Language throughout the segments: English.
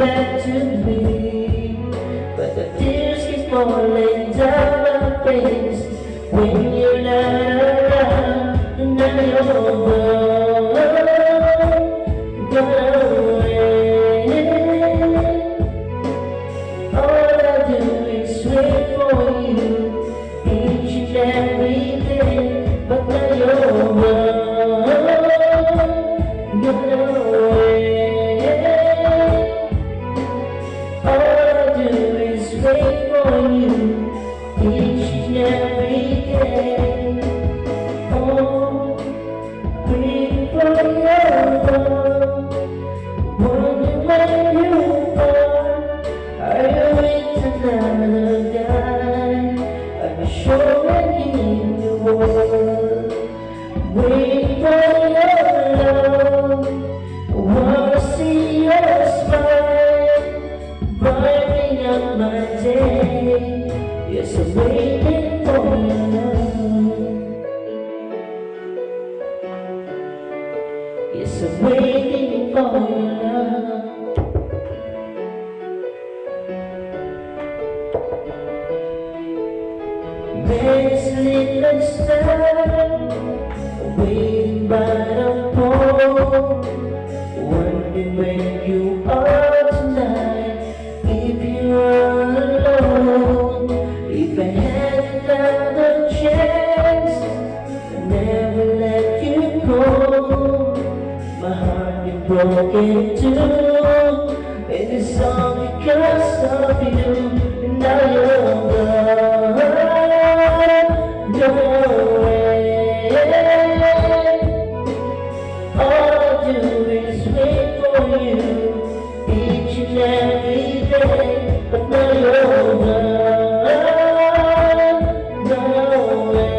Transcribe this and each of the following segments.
back to me, but the tears keep falling down my face when you're not around. And I know gone away. All I do is wait for you each and every day, but now you're gone away. All I do is wait for you each and every day. Oh, waiting for your love, wondering where you are. Are you with another guy? I'm sure that you were. Waiting for your love, wanna see your smile, brightening up my day. Yes, I'm waiting for your love. Yes, I'm waiting for your love. Many sleepless nights, waiting by the phone, wondering where you are tonight. If you are alone, if I had another chance, I'd never let you go. My heart is broken too, and it's all because of you. And now you're gone away. All I do is wait for you each and every day, but now you're gone away.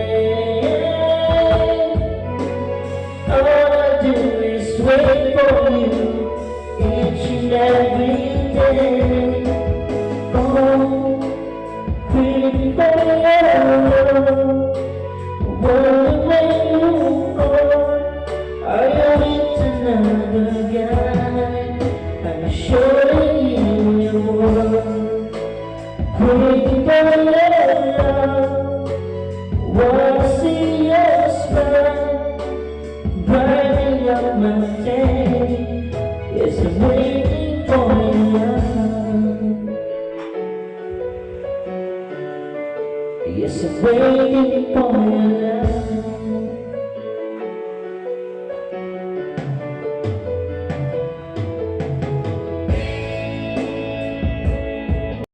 All I do is wait for you each and every day. Oh, waiting for your love, wondering where you are. Are you with another guy? I'm sure that you were. Waiting for your love, wanna see your smile, brightening up my day. Yes, I'm waiting for your love. Yes, I'm waiting for your love.